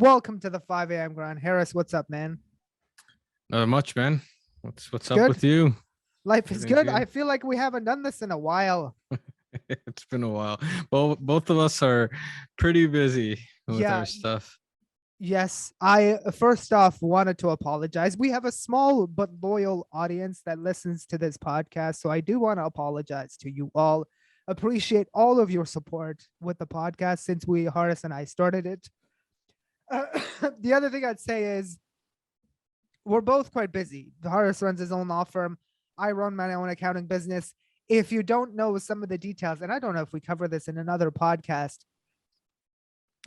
Welcome to the 5 a.m. grind. Harris, what's up, man? Not much, man. What's It's up good. with you? Life is Everything's good. good. I feel like we haven't done this in a while. It's been a while. Both of us are pretty busy with our Yeah, stuff. yes. I first off wanted to apologize. We have a small but loyal audience that listens to this podcast. So I do want to apologize to you all. Appreciate all of your support with the podcast since Horace and I started it. The other thing I'd say is we're both quite busy. Horace runs his own law firm. I run my own accounting business. If you don't know some of the details, and I don't know if we cover this in another podcast,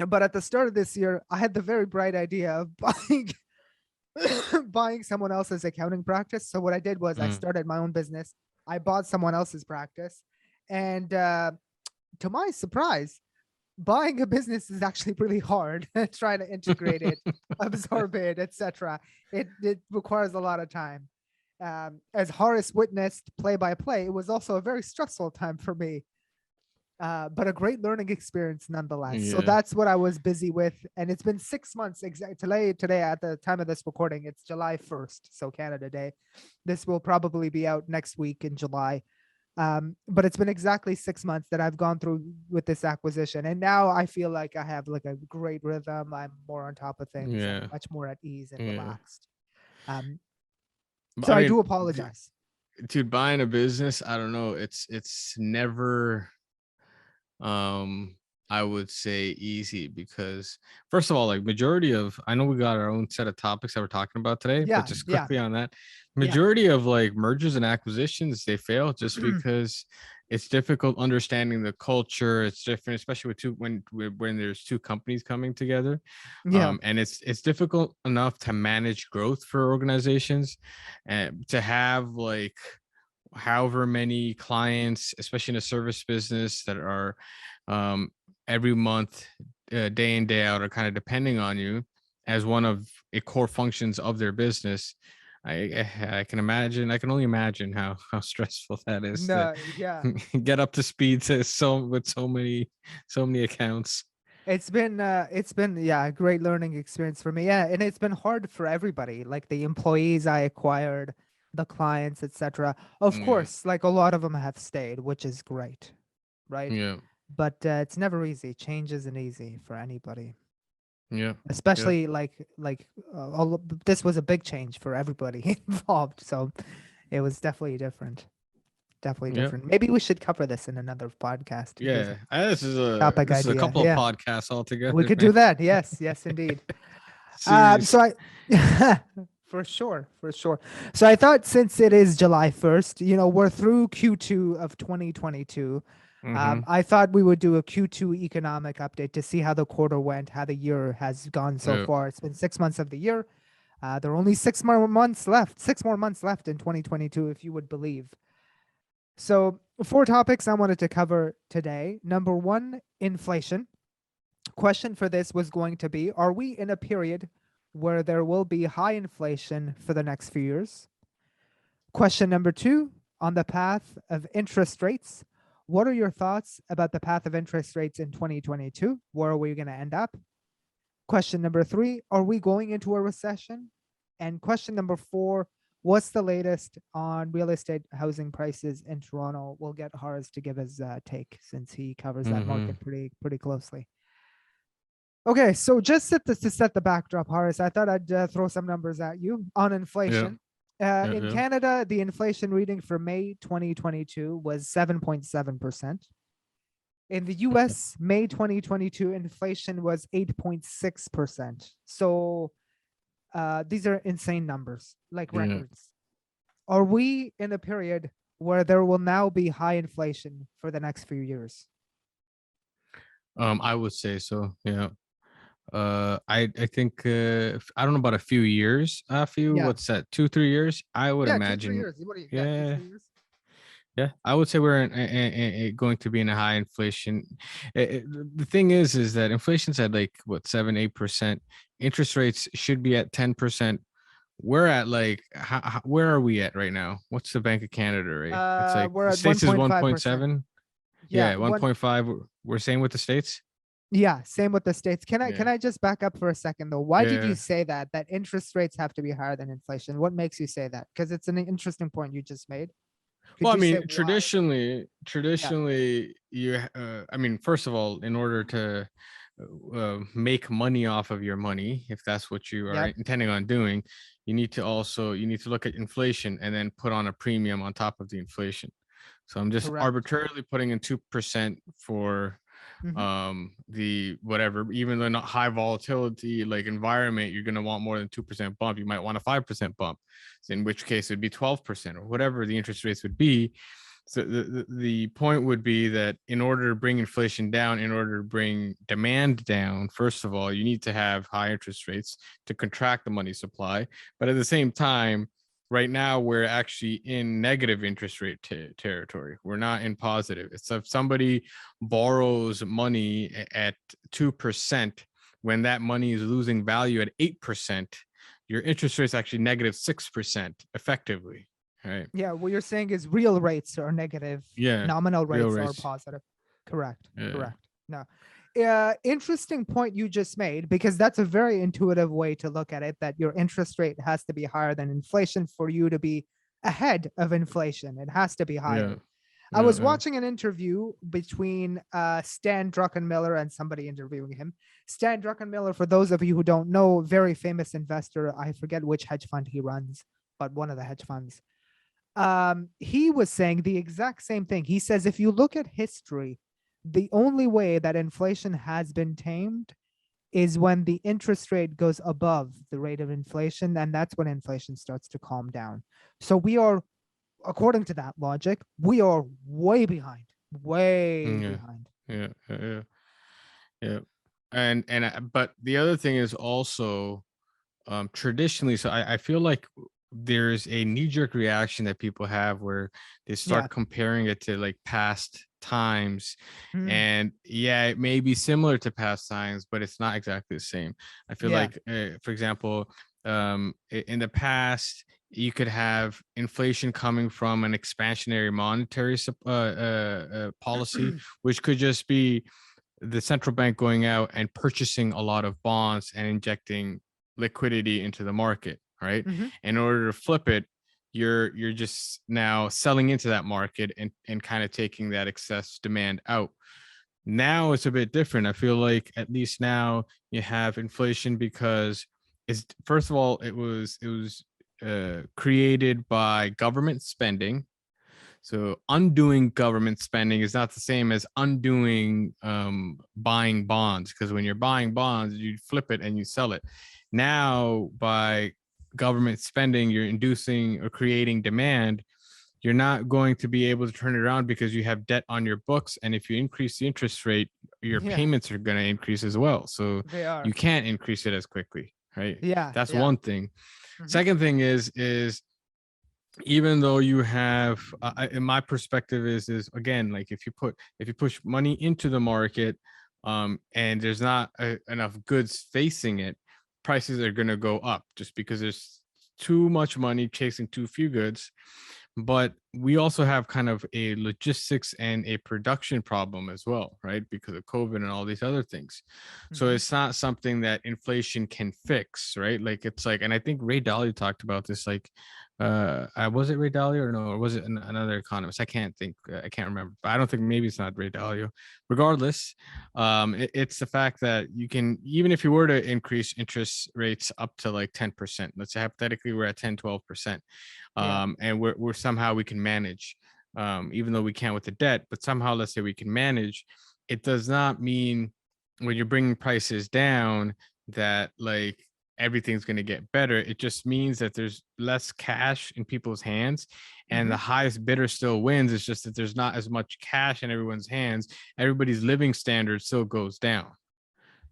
but at the start of this year, I had the very bright idea of buying buying someone else's accounting practice. So what I did was I Mm. started my own business. I bought someone else's practice, and to my surprise, buying a business is actually really hard. Trying to integrate it, absorb it, etc. It requires a lot of time. As Horace witnessed play by play, it was also a very stressful time for me, but a great learning experience nonetheless. So Yeah. that's what I was busy with, and it's been 6 months exactly. Today, at the time of this recording, it's July 1st, so Canada Day. This will probably be out next week in July. But it's been exactly 6 months that I've gone through with this acquisition, and now I feel like I have like a great rhythm. I'm more on top of things. I'm Yeah. much more at ease and Yeah. relaxed. Um, But so I I mean, do apologize. dude, buying a business, I don't know. It's never I would say easy because first of all, like majority of I know we got our own set of topics that we're talking about today, but Yeah, just yeah, quickly on that, yeah. majority of like mergers and acquisitions, they fail just because it's difficult understanding the culture. It's different, especially with when there's two companies coming together. Yeah, And it's difficult enough to manage growth for organizations and to have like however many clients, especially in a service business that are um, every month, day in, day out, are kind of depending on you as one of a core functions of their business. I can imagine. I can only imagine how stressful that is to no, yeah. get up to speed to so many accounts. It's been yeah, a great learning experience for me. Yeah, and it's been hard for everybody, like the employees I acquired, the clients, etc. Of Yeah, course, like a lot of them have stayed, which is great, right? yeah, But it's never easy. Change isn't easy for anybody, yeah, yeah. especially this was a big change for everybody involved. So it was definitely different. Definitely Yeah. different. Maybe we should cover this in another podcast. Here's Yeah, a this is a topic this is a idea. couple of Yeah, podcasts we altogether, could man. do that. Yes, yes, indeed. Serious. So I, for sure, for sure. So I thought since it is July 1st, we're through Q2 of 2022. Mm-hmm. I thought we would do a Q2 economic update to see how the quarter went, how the year has gone so Yeah. far. It's been 6 months of the year. There are only 6 more months left, 6 more months left in 2022, if you would believe. So, 4 topics I wanted to cover today. Number one, inflation. Question for this was going to be: are we in a period where there will be high inflation for the next few years? Question number two, on the path of interest rates. What are your thoughts about the path of interest rates in 2022? Where are we going to end up? Question number three, are we going into a recession? And question number four, what's the latest on real estate housing prices in Toronto? We'll get Horace to give his take since he covers that Mm-hmm. market pretty closely. Okay, so just to set the backdrop, Horace, I thought I'd throw some numbers at you on Yeah. inflation. Yeah. In Yeah. Canada, the inflation reading for May 2022 was 7.7%. In the US, May 2022 inflation was 8.6%. So these are insane numbers, like Yeah. records. Are we in a period where there will now be high inflation for the next few years? I would say so. Yeah. I think I don't know about a few years. A few, Yeah. what's that? 2-3 years. I would Yeah, 2 3 imagine. years. What do you? Yeah, two Yeah. 3 years. Yeah, I would say we're going to be in a high inflation. The thing is that inflation's at like what 7-8%. Interest rates should be at 10%. We're at like where are we at right now? What's the Bank of Canada rate? It's like We're the at states is 1.5%. 1.7. Yeah, Yeah, 1.5. We're saying with the states. Yeah, same with the States. Can Yeah. I just back up for a second though? Why did you Yeah. say that interest rates have to be higher than inflation? What makes you say that? Because it's an interesting point you just made. Well, Could I you say mean, why? Yeah. traditionally, I mean, first of all, in order to make money off of your money, if that's what you are Yep. intending on doing, you need to look at inflation and then put on a premium on top of the inflation. So I'm just Correct. arbitrarily putting in 2% for Hmm. the whatever, even though not high volatility like environment, you're going to want more than 2% bump. You might want a 5% bump, so in which case it would be 12% or whatever the interest rates would be. So the point would be that in order to bring inflation down, in order to bring demand down, first of all, you need to have high interest rates to contract the money supply. But at the same time, right now we're actually in negative interest rate territory. We're not in positive. It's if somebody borrows money at 2%, when that money is losing value at 8%, your interest rate is actually negative 6% effectively. Right. Yeah, what you're saying is real rates are negative, Yeah. nominal Real rates are rates. positive. Correct. Yeah. Correct. No. Interesting point you just made, because that's a very intuitive way to look at it, that your interest rate has to be higher than inflation for you to be ahead of inflation. It has to be Yeah. higher. I was Yeah. watching an interview between Stan Druckenmiller and somebody interviewing him. Stan Druckenmiller, for those of you who don't know, very famous investor. I forget which hedge fund he runs, but one of the hedge funds. He was saying the exact same thing. He says, if you look at history, the only way that inflation has been tamed is when the interest rate goes above the rate of inflation, and that's when inflation starts to calm down. So we are, according to that logic, we are way behind, way Yeah. behind. Yeah. Yeah. Yeah. But the other thing is also traditionally, so I feel like there's a knee-jerk reaction that people have where they Yeah. start comparing it to like past times. Mm, And yeah, it may be similar to past times, but it's not exactly the same. I feel yeah. like for example, in the past you could have inflation coming from an expansionary monetary policy, which could just be the central bank going out and purchasing a lot of bonds and injecting liquidity into the market, right? Hmm. In order to flip it, you're just now selling into that market and kind of taking that excess demand out. Now it's a bit different. I feel like at least now you have inflation because it's, first of all, it was created by government spending. So undoing government spending is not the same as undoing buying bonds, because when you're buying bonds, you flip it and you sell it. Now, by government spending, you're inducing or creating demand. You're not going to be able to turn it around because you have debt on your books. And if you increase the interest rate, your Yeah, payments are going to increase as well. So they are. you can't increase it as quickly, right? Yeah, That's yeah. one thing. Hmm. Second thing is even though you have in my perspective is again, like if you push money into the market and there's not enough goods facing it, prices are going to go up just because there's too much money chasing too few goods. But we also have kind of a logistics and a production problem as well, right? Because of COVID and all these other things. So Hmm. it's not something that inflation can fix, right? Like it's like, and I think Ray Dalio talked about this, like, was it Ray Dalio or no, or was it another economist? I can't think, I can't remember, but I don't think, maybe it's not Ray Dalio. Regardless, it's the fact that you can, even if you were to increase interest rates up to like 10%, let's say hypothetically we're at 10, 12%, Yeah. and we're somehow we can manage, even though we can't with the debt, but somehow let's say we can manage. It does not mean when you're bringing prices down that like everything's going to get better. It just means that there's less cash in people's hands and Hmm. the highest bidder still wins. It's just that there's not as much cash in everyone's hands. Everybody's living standard still goes down,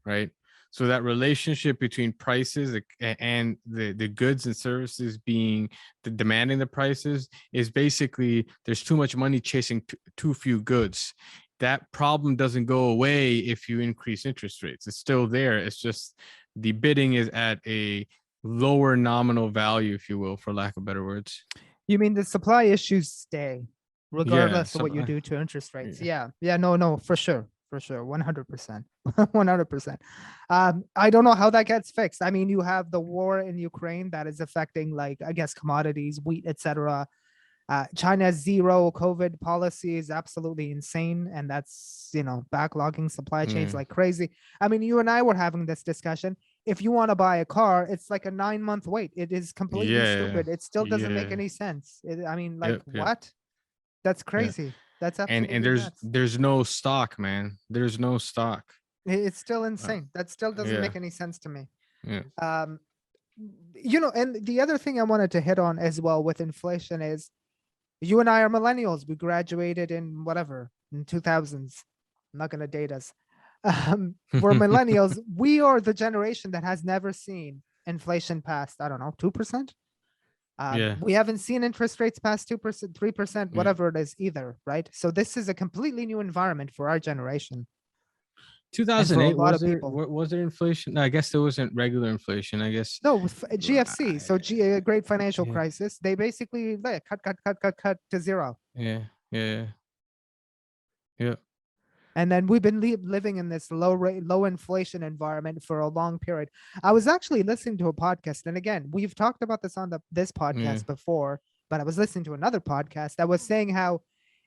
right? So that relationship between prices and the goods and services being the demanding the prices is basically there's too much money chasing too few goods. That problem doesn't go away if you increase interest rates. It's still there. It's just the bidding is at a lower nominal value, if you will, for lack of better words. You mean the supply issues stay Yeah. regardless of So what you do to interest rates? yeah. Yeah. Yeah. No, no, for sure. For sure, 100%. 100%. I don't know how that gets fixed. I mean, you have the war in Ukraine that is affecting, like, I guess, commodities, wheat, etc. China's zero COVID policy is absolutely insane, and that's, backlogging supply chains Yeah. like crazy. I mean, you and I were having this discussion. If you want to buy a car, it's like a 9-month wait. It is completely Yeah. stupid. It still doesn't make Yeah. any sense. I mean, like, Yep. Yep. what? That's Yeah. crazy. That's And absolutely there's nuts. there's no stock, man. There's no stock. It's still Uh, insane. That still doesn't yeah. make any sense to me. Yeah. Um, and the other thing I wanted to hit on as well with inflation is you and I are millennials. We graduated in whatever, in 2000s. I'm not going to date us. We're millennials. We are the generation that has never seen inflation past, I don't know, 2%. Yeah. We haven't seen interest rates past 2%, 3%, Yeah. whatever it is either, right? So this is a completely new environment for our generation and for a 2008, lot was of there people. was there inflation? No, I guess there wasn't regular inflation. I guess. No, with GFC, I- so Great Financial yeah. Crisis, they basically cut to zero. Yeah. Yeah. Yeah. And then we've been living in this low rate, low inflation environment for a long period. I was actually listening to a podcast, and again, we've talked about this on this Yeah. podcast before, but I was listening to another podcast that was saying how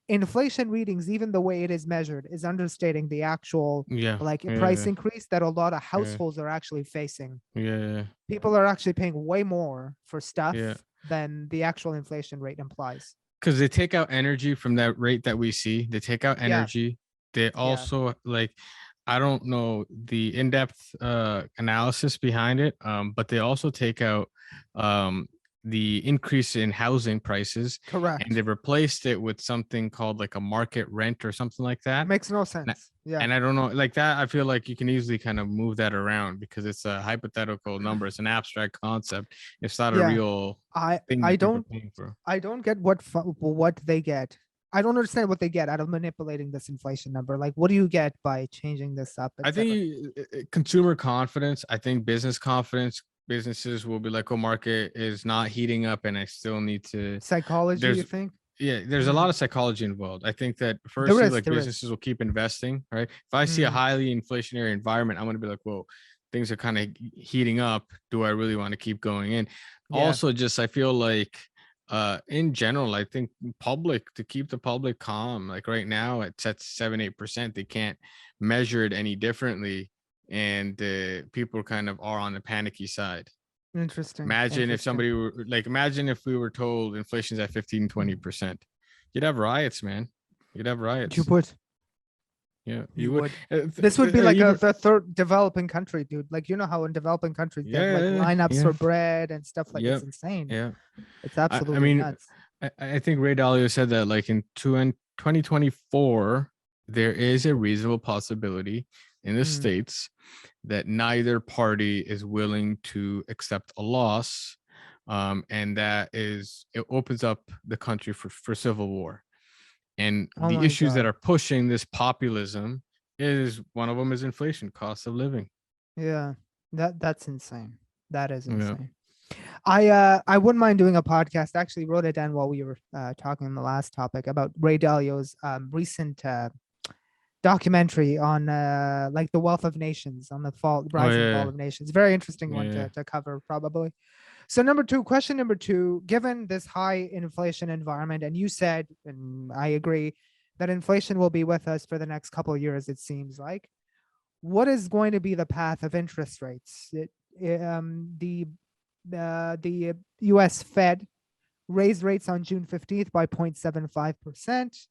inflation readings, even the way it is measured, is understating the actual, Yeah. like, a price Yeah. increase that a lot of Yeah. households are actually facing. Yeah. People are actually paying way more for Yeah. stuff than the actual inflation rate implies. Because they take out energy from that rate that we see. They take out Yeah, energy. They yeah, also, like, I don't know the in-depth analysis behind it, but they also take out um, the increase in housing prices, and correct. they replaced it with something called like a market rent or something like that. Makes no And I, sense. Yeah, and I don't know, like that. I feel like you can easily kind of move that around because it's a hypothetical number. It's an abstract concept. It's not a yeah. real I thing I that people don't are paying for. I don't get what they get. I don't understand what they get out of manipulating this inflation number. Like, what do you get by changing this up, I etc.? think consumer confidence. I think business confidence. Businesses will be like, "Oh, market is not heating up, and I still need to." Psychology, you There's think? yeah, there's a Mm. lot of psychology involved. I think that There firstly, is, like there is. businesses will keep investing, right? If I see a Mm. highly inflationary environment, I'm gonna be like, "Whoa, things are kind of heating up. Do I really want to keep going in?" Yeah, Also, just I feel like in general, I think public to keep the public calm. Like right now, it's at 7-8%. They can't measure it any differently, and people kind of are on the panicky side. interesting, Imagine if interesting. somebody were like, imagine if we were told inflation's at 15, 20%. You'd have riots, man. You'd have You riots. would, Yeah, you you would. would. This would be like Even the third developing country, dude. Like, you know how in developing countries they have like yeah, lineups yeah, for bread and stuff, like, it's yep, insane. yeah. It's I absolutely mean, nuts. I think Ray Dalio said that like in 2024, there is a reasonable possibility in the Mm. states that neither party is willing to accept a loss. And that is, it opens up the country for civil war. And Oh the my issues that god. are pushing this populism is one of them is inflation, cost of living. Yeah. That's insane. That is Yeah. insane. I wouldn't mind doing a podcast. I actually wrote it down while we were talking on the last topic about Ray Dalio's recent documentary on like the wealth of nations, on the Oh rise and fall yeah. of nations. Very interesting one Yeah. to cover probably. So question number two, given this high inflation environment, and you said, and I agree, that inflation will be with us for the next couple of years, it seems like. What is going to be the path of interest rates? The U.S. Fed raised rates on June 15th by 0.75%.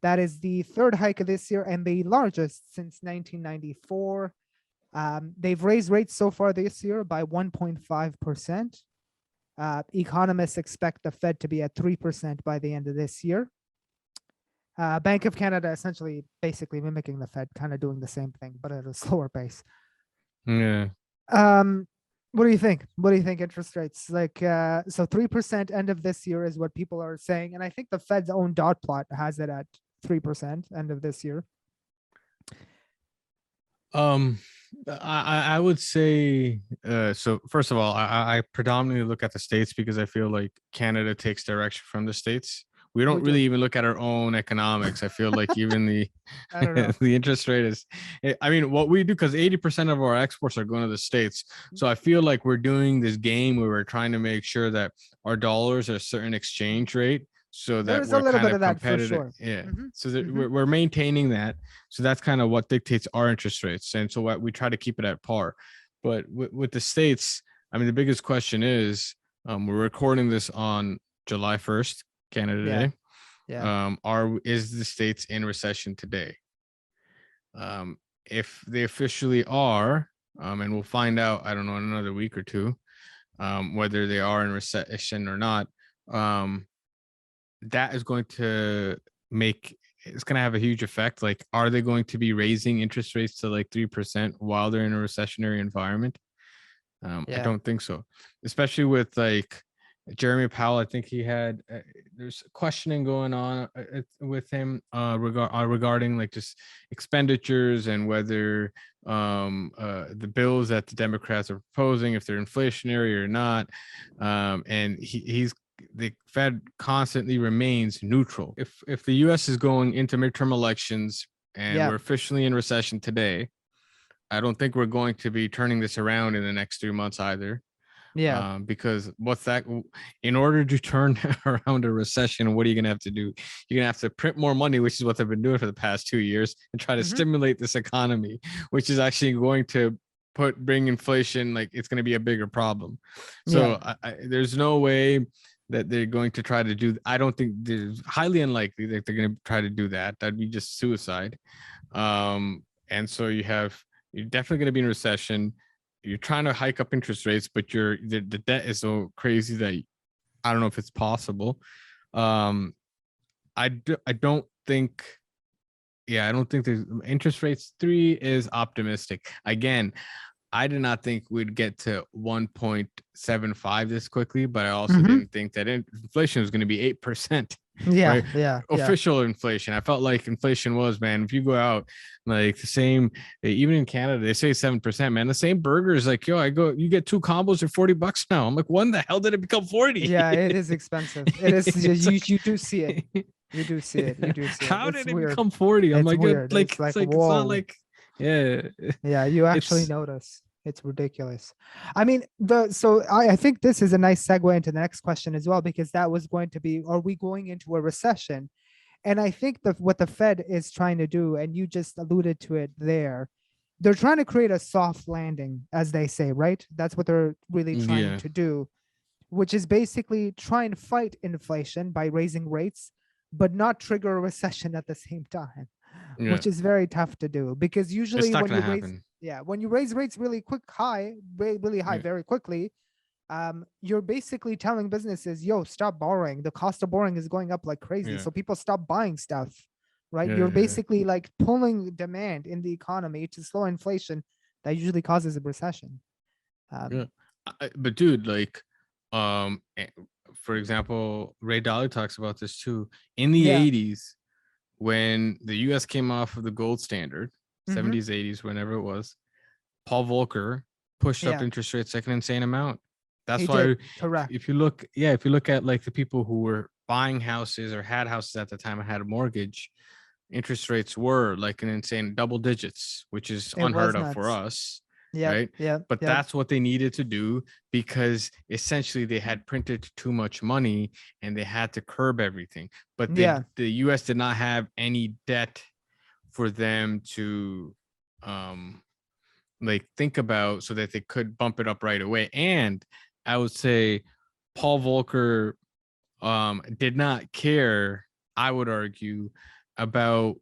That is the third hike of this year and the largest since 1994. They've raised rates so far this year by 1.5%. Economists expect the Fed to be at 3% by the end of this year. Bank of Canada essentially basically mimicking the Fed, kind of doing the same thing, but at a slower pace. Yeah. What do you think? What do you think interest rates? Like, so 3% end of this year is what people are saying. And I think the Fed's own dot plot has it at 3% end of this year. Um, I would say so. First of all, I predominantly look at the states because I feel like Canada takes direction from the states we We don't really do. even look at our own economics. I feel like even the I don't know. the interest rate is, I mean, what we do, because 80% of our exports are going to the States. So I feel like we're doing this game where we're trying to make sure that our dollars are a certain exchange rate so There that is a we're little kind bit of of that for competitive. sure. Yeah. Hmm. So that Hmm. we're maintaining that. So that's kind of what dictates our interest rates. And so what we try to keep it at par. But with the States, I mean, the biggest question is, we're recording this on July 1st, Canada Yeah. Day. Yeah. Is the States in recession today? If they officially are, and we'll find out, I don't know, in another week or two, whether they are in recession or not, that is going to make, it's going to have a huge effect. Like, are they going to be raising interest rates to like 3% while they're in a recessionary environment? I Yeah. don't think so, especially with like Jeremy Powell. I think he had, there's questioning going on with him regarding like just expenditures and whether the bills that the Democrats are proposing, if they're inflationary or not. And he's the Fed constantly remains neutral. If the U.S. is going into midterm elections and Yeah. we're officially in recession today, I don't think we're going to be turning this around in the next 3 months either. Yeah. Because what's that? In order to turn around a recession, what are you going to have to do? You're going to have to print more money, which is what they've been doing for the past 2 years, and try to Hmm. stimulate this economy, which is actually going to bring inflation. Like, it's going to be a bigger problem. Yeah. So there's no way that they're going to try to do. I don't think, there's highly unlikely that they're going to try to do that. That'd be just suicide. And so you're definitely going to be in recession. You're trying to hike up interest rates, but the debt is so crazy that I don't know if it's possible. I don't think, yeah, I don't think there's interest rates. 3 is optimistic. Again, I did not think we'd get to 1.75 this quickly, but I also Hmm. didn't think that inflation was going to be 8%. Yeah. Right? Yeah. Yeah. Official inflation. I felt like inflation was, man, if you go out, like the same, even in Canada, they say 7%, man. The same burgers, like, yo, you get 2 combos for $40 now. I'm like, when the hell did it become 40? Yeah. It is expensive. It is. It's You do see it. like, You do see it. You do see it. how It's did it weird. become 40? I'm It's like, weird. It's it's like, like, it's not whoa. like, yeah, Yeah, you actually it's, notice. It's ridiculous. I mean, I think this is a nice segue into the next question as well, because that was going to be, are we going into a recession? And I think that what the Fed is trying to do, and you just alluded to it there, they're trying to create a soft landing, as they say, right? That's what they're really trying yeah, to do, which is basically try and fight inflation by raising rates, but not trigger a recession at the same time, yeah. which is very tough to do, because It's usually not when gonna you raise, happen. yeah, when you raise rates really really high, Yeah, very quickly, you're basically telling businesses, yo, stop borrowing. The cost of borrowing is going up like crazy. yeah, So people stop buying stuff, right? yeah, You're yeah, basically like pulling demand in the economy to slow inflation that usually causes a recession. yeah. Um, But dude, like, for example, Ray Dalio talks about this too. In the yeah. 80s, when the US came off of the gold standard, Hmm. 70s, 80s, whenever it was, Paul Volcker pushed up Yeah. interest rates like an insane amount. He That's did. why Correct. if you look, yeah, if you look at like the people who were buying houses or had houses at the time and had a mortgage, interest rates were like an insane double digits, which is It unheard was of for nuts. us, Yep. right? Yep. But Yep. that's what they needed to do because essentially they had printed too much money and they had to curb everything. But Yeah. the US did not have any debt for them to um like think about so that they could bump it up right away. And I would say Paul Volcker did not care, I would argue, about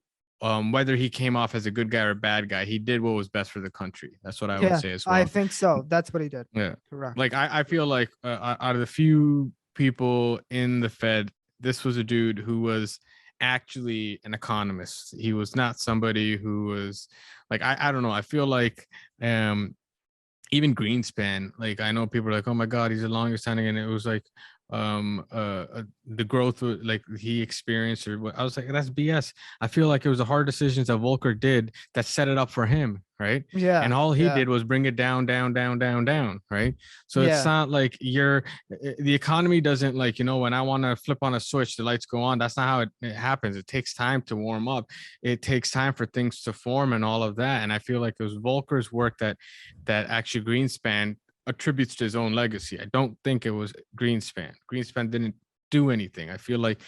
whether he came off as a good guy or a bad guy. He did what was best for the country. That's what I would Yeah. say as I well. think so. That's what he did. Yeah. Like Correct. I feel like out of the few people in the Fed, this was a dude who was actually an economist. He was not somebody who was like, I don't know. I feel like even Greenspan, like I know people are like, oh my God, he's the longest standing. And it was like the growth like he experienced or what. I was like, that's BS. I feel like it was the hard decisions that Volcker did that set it up for him, right? And Yeah. all he Yeah. did was bring it down, down, down, down, down, right? So it's Yeah. not like the economy doesn't, like, when I want to flip on a switch, the lights go on. That's not how it happens. It takes time to warm up. It takes time for things to form and all of that. And I feel like it was Volker's work that actually Greenspan attributes to his own legacy. I don't think it was Greenspan. Greenspan didn't do anything. I feel like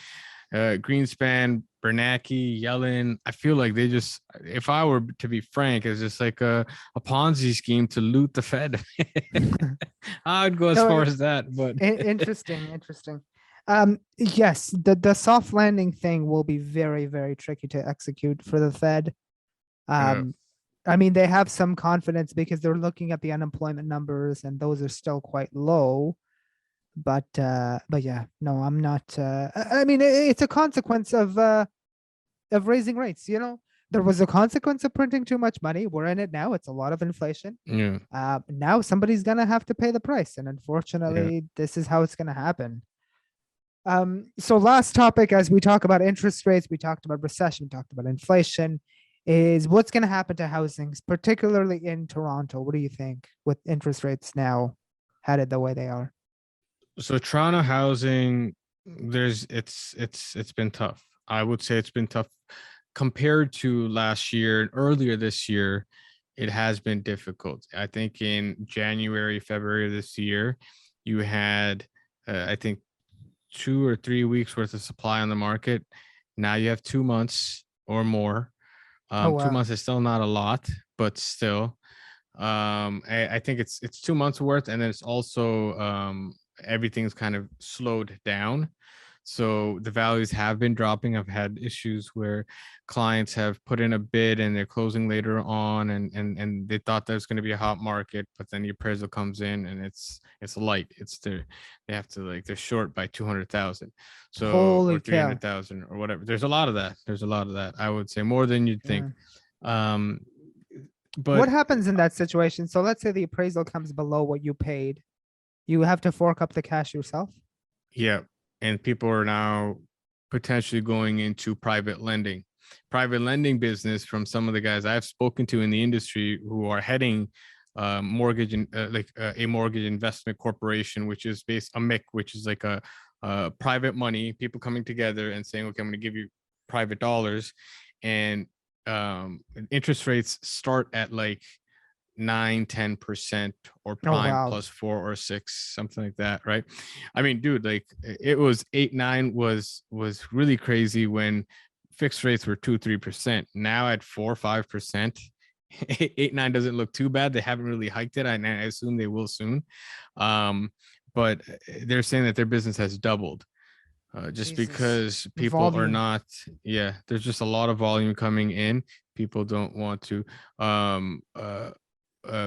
Greenspan, Bernanke, Yellen, I feel like they just, if I were to be frank, it's just like a Ponzi scheme to loot the Fed. I would go as No, far as that, but interesting, interesting. Yes, the soft landing thing will be very, very tricky to execute for the Fed. uh, Um, I mean, they have some confidence because they're looking at the unemployment numbers and those are still quite low. But yeah, no, I'm not. I mean, it's a consequence of raising rates. There was a consequence of printing too much money. We're in it now. It's a lot of inflation. yeah, Now somebody's gonna have to pay the price, and yeah. unfortunately, this is how it's gonna happen. So last topic, as we talk about interest rates, we talked about recession, we talked about inflation, is what's going to happen to housings, particularly in Toronto. What do you think with interest rates now headed the way they are? So Toronto housing, it's been tough. I would say it's been tough compared to last year and earlier this year. It has been difficult. I think in January, February of this year, you had, I think, 2 or 3 weeks worth of supply on the market. Now you have 2 months or more. Oh Two wow. months is still not a lot, but still, I think it's 2 months worth, and then it's also everything's kind of slowed down. So the values have been dropping. I've had issues where clients have put in a bid and they're closing later on, and they thought there's going to be a hot market, but then the appraisal comes in and it's light. They have to, like, they're short by 200,000, so, or Holy cow. 300,000 or whatever. There's a lot of that. There's a lot of that. I would say more than you'd think. Yeah. Um, What but happens in that situation? So let's say the appraisal comes below what you paid. You have to fork up the cash yourself? Yeah, and people are now potentially going into private lending. Private lending business, from some of the guys I've spoken to in the industry who are heading mortgage and a mortgage investment corporation, which is based a MIC, which is like a private money, people coming together and saying, okay, I'm going to give you private dollars, and interest rates start at like 9-10%, or Oh prime wow. plus 4 or 6, something like that, right? I mean, dude, like, it was 8-9 was really crazy when fixed rates were 2-3%. Now at 4-5%, 8-9 doesn't look too bad. They haven't really hiked it. I assume they will soon. But they're saying that their business has doubled, just Jesus. because people are Volume. not. Yeah, there's just a lot of volume coming in. People don't want to um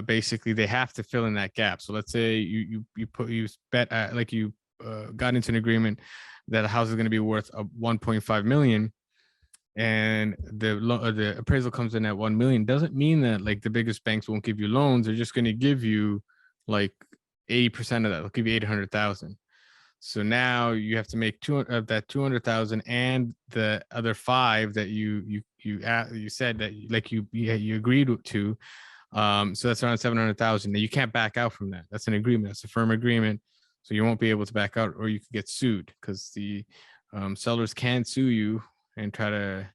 basically they have to fill in that gap. So let's say you bet, like, you got into an agreement that a house is going to be worth 1.5 million, and the appraisal comes in at 1 million. Doesn't mean that, like, the biggest banks won't give you loans. They're just going to give you like 80% of that. They'll give you 800,000. So now you have to make 200 of that 200,000, and the other five that you said that, like, you agreed to. So that's around 700,000. Now you can't back out from that. That's an agreement. That's a firm agreement. So you won't be able to back out, or you could get sued, because the sellers can sue you and try to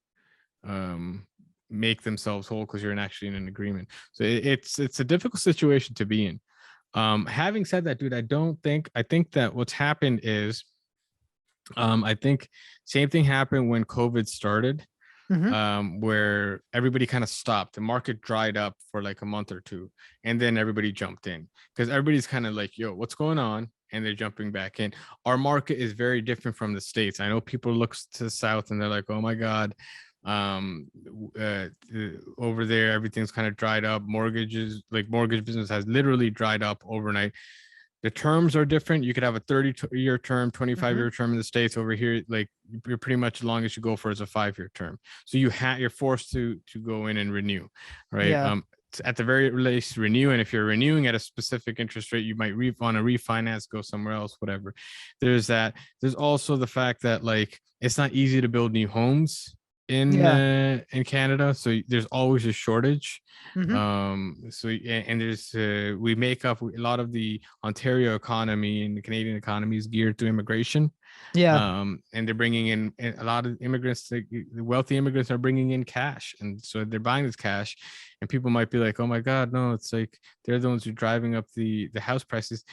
make themselves whole because you're actually in an agreement. So it's a difficult situation to be in. Having said that, dude, I think that what's happened is, I think same thing happened when COVID started, Hmm. where everybody kind of stopped. The market dried up for like a month or two, and then everybody jumped in because everybody's kind of like, yo, what's going on? And they're jumping back in. Our market is very different from the States. I know people look to the South and they're like, oh my God, over there, everything's kind of dried up. Mortgage business has literally dried up overnight. The terms are different. You could have a 30-year term, 25-year term in the States. Over here, like, you're pretty much, the longest you go for is a 5-year term. So you're forced to go in and renew, right? Yeah. At the very least, renew. And if you're renewing at a specific interest rate, you might want to refinance, go somewhere else, whatever. There's that. There's also the fact that, like, it's not easy to build new homes Yeah. in Canada, so there's always a shortage. Hmm. And there's we make up a lot of the Ontario economy and the Canadian economy is geared to immigration. Yeah. And they're bringing in a lot of immigrants. The wealthy immigrants are bringing in cash, and so they're buying this cash. And people might be like, "Oh my God, no!" It's like they're the ones who are driving up the house prices.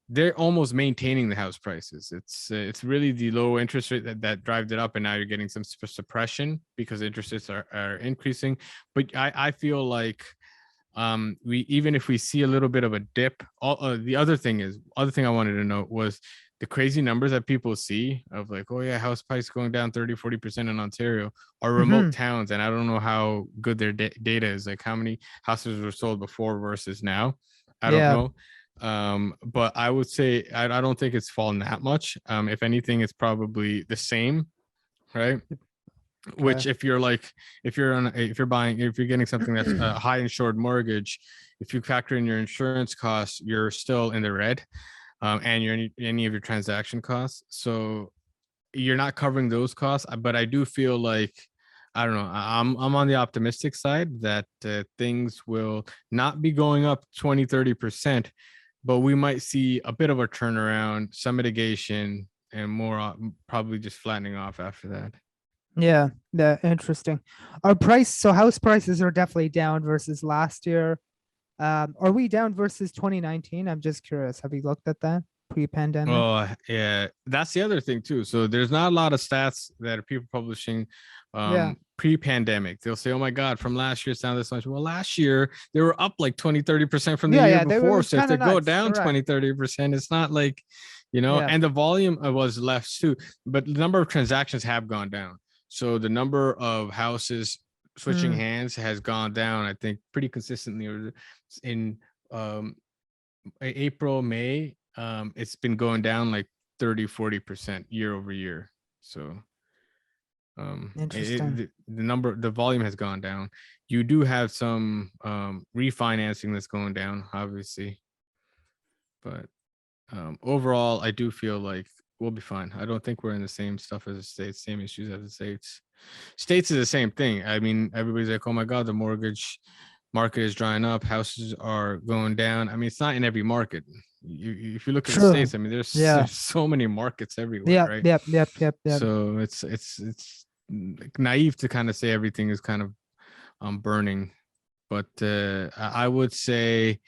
They're almost maintaining the house prices. It's really the low interest rate that drives it up, and now you're getting some suppression because interest rates are increasing. But I feel like we even if we see a little bit of a dip, the other thing I wanted to note was the crazy numbers that people see of like, oh yeah, house price going down 30-40% in Ontario are remote Hmm. towns, and I don't know how good their data is, like how many houses were sold before versus now. I don't Yeah. know. But I would say I don't think it's fallen that much. If anything, it's probably the same, right? Okay. Which if you're like if you're getting something that's a high insured mortgage, if you factor in your insurance costs, you're still in the red, and any of your transaction costs, so you're not covering those costs. But I do feel like I don't know. I'm on the optimistic side that things will not be going up 20-30%, but we might see a bit of a turnaround, some mitigation, and more probably just flattening off after that. Yeah. Yeah. Interesting. So house prices are definitely down versus last year. Are we down versus 2019? I'm just curious. Have you looked at that pre-pandemic? Oh, yeah. That's the other thing too. So there's not a lot of stats that are people publishing Yeah. pre-pandemic. They'll say, "Oh my God, from last year it's down this much." Well, last year they were up like 20-30% from the Yeah. year Yeah. It before. was So if kind they of go nuts. down Correct. 20-30%, it's not like, Yeah. and the volume was less too, but the number of transactions have gone down. So the number of houses switching Mm, hands has gone down, I think, pretty consistently in um April, May, it's been going down like 30-40% year over year. So interesting. the volume has gone down. You do have some refinancing that's going down, obviously, but overall, I do feel like we'll be fine. I don't think we're in the same stuff as the states, same issues as the states. States is the same thing. I mean, everybody's like, "Oh my God, the mortgage market is drying up. Houses are going down." I mean, it's not in every market. If you look at the True. states, I mean, Yeah. there's so many markets everywhere, Yep. right? Yep. Yep. Yep. Yep. So it's like naive to kind of say everything is kind of burning, but I would say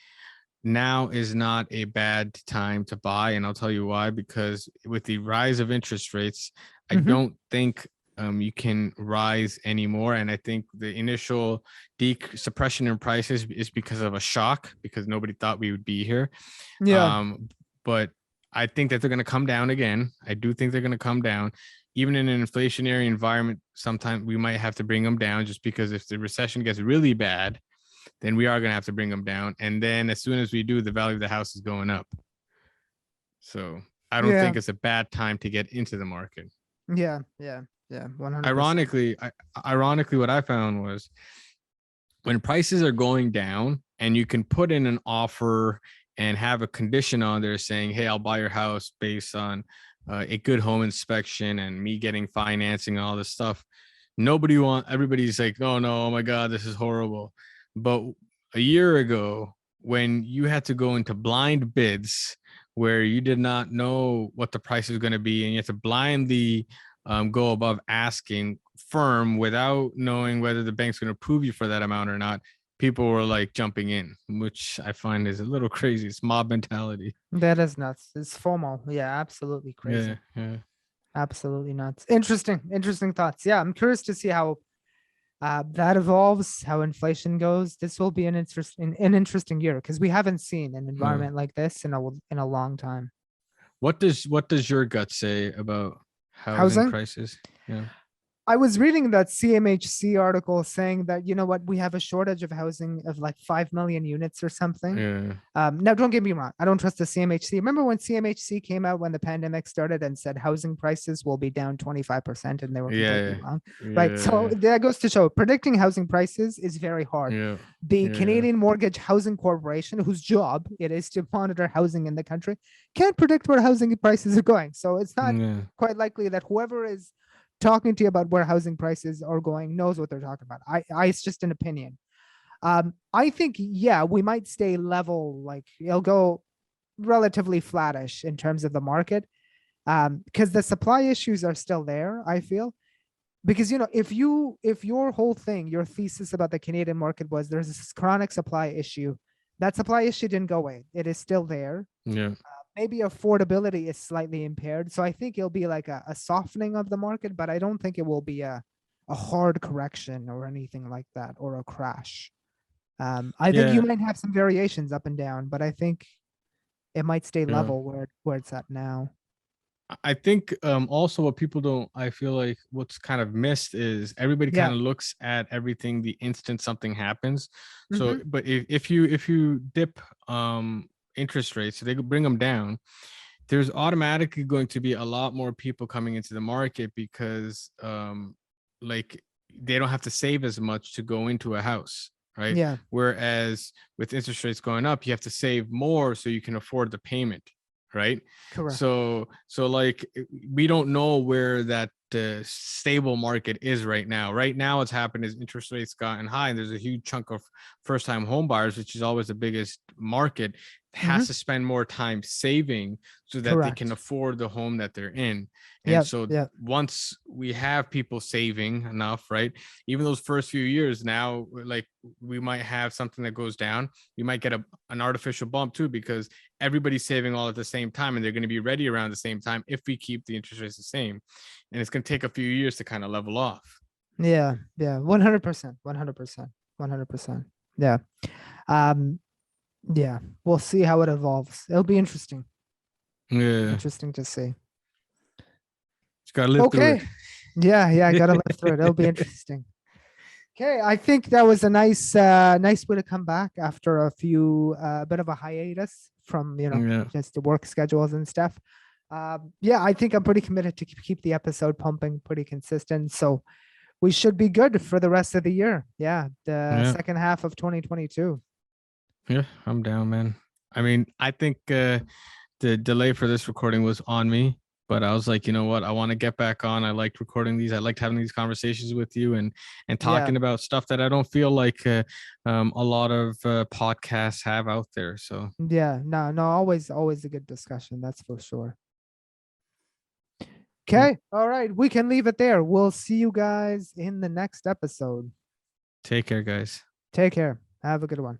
now is not a bad time to buy. And I'll tell you why, because with the rise of interest rates, I Hmm. don't think you can rise anymore. And I think the initial suppression in prices is because of a shock, because nobody thought we would be here. Yeah. But I think that they're going to come down again. I do think they're going to come down. Even in an inflationary environment, sometimes we might have to bring them down, just because if the recession gets really bad, then we are going to have to bring them down. And then as soon as we do, the value of the house is going up. So I don't Yeah. think it's a bad time to get into the market. Yeah. Yeah. Yeah. 100%. Ironically, what I found was when prices are going down and you can put in an offer and have a condition on there saying, "Hey, I'll buy your house based on a good home inspection and me getting financing and all this stuff." Everybody's like, "Oh no, oh my God, this is horrible." But a year ago, when you had to go into blind bids where you did not know what the price is going to be, and you had to blindly go above asking firm without knowing whether the bank's going to approve you for that amount or not, people were like jumping in, which I find is a little crazy. It's mob mentality. That is nuts. It's FOMO. Yeah. Absolutely Yeah, crazy. yeah. Absolutely nuts. Interesting. Interesting thoughts. Yeah. I'm curious to see how that evolves, how inflation goes. This will be an interesting year because we haven't seen an Uh, environment like this in a long time. what does your gut say about housing Housing. prices? Yeah, I was reading that CMHC article saying that, you know what, we have a shortage of housing of like 5 million units or something. yeah, Now, don't get me wrong. I don't trust the CMHC. Remember when CMHC came out when the pandemic started and said housing prices will be down 25%, and they were completely yeah, wrong, right? So yeah, that goes to show predicting housing prices is very hard. yeah, The yeah, Canadian Mortgage Housing Corporation, whose job it is to monitor housing in the country, can't predict where housing prices are going. So it's not yeah, quite likely that whoever is talking to you about where housing prices are going knows what they're talking about. It's just an opinion. I think, yeah, we might stay level, like it'll go relatively flattish in terms of the market. Because the supply issues are still there, I feel. Because if your whole thing, your thesis about the Canadian market was there's this chronic supply issue, that supply issue didn't go away. It is still there. Yeah. Maybe affordability is slightly impaired. So I think it'll be like a softening of the market, but I don't think it will be a hard correction or anything like that, or a crash. I think you Yeah. might have some variations up and down, but I think it might stay Yeah. level where it's at now. I think also what people don't, I feel like what's kind of missed is everybody Yeah. kind of looks at everything the instant something happens. So, Mhm. but if you dip interest rates, so they could bring them down, there's automatically going to be a lot more people coming into the market because like they don't have to save as much to go into a house, right? Yeah. Whereas with interest rates going up, you have to save more so you can afford the payment, right? Correct. So like we don't know where that stable market is right now. Right now, what's happened is interest rates gotten high, and there's a huge chunk of first-time home buyers, which is always the biggest market, has Mhm. to spend more time saving so that they can Correct. afford the home that they're in. And Yep. so Yep. once we have people saving enough, right? Even those first few years, now like we might have something that goes down. You might get an artificial bump too, because everybody's saving all at the same time, and they're going to be ready around the same time if we keep the interest rates the same. And it's going to take a few years to kind of level off. Yeah. Yeah. 100%. 100%. 100%. Yeah. Um. Yeah. We'll see how it evolves. It'll be interesting. Yeah, Interesting to see. just gotta live through Okay. Yeah. Yeah. I gotta live through it. It'll be it. interesting. Okay, I think that was a nice way to come back after a few bit of a hiatus from Yeah, just the work schedules and stuff. Yeah, I think I'm pretty committed to keep the episode pumping pretty consistent, so we should be good for the rest of the year. Yeah, the yeah, second half of 2022. yeah. I'm down, man. I mean, I think the delay for this recording was on me, but I was like, you know what? I want to get back on. I liked recording these. I liked having these conversations with you and Yeah, talking about stuff that I don't feel like a lot of podcasts have out there. So yeah, no, no, always a good discussion. That's for sure. yeah, Okay, all right, we can leave it there. We'll see you guys in the next episode. take care, guys. Take care. Have a good one.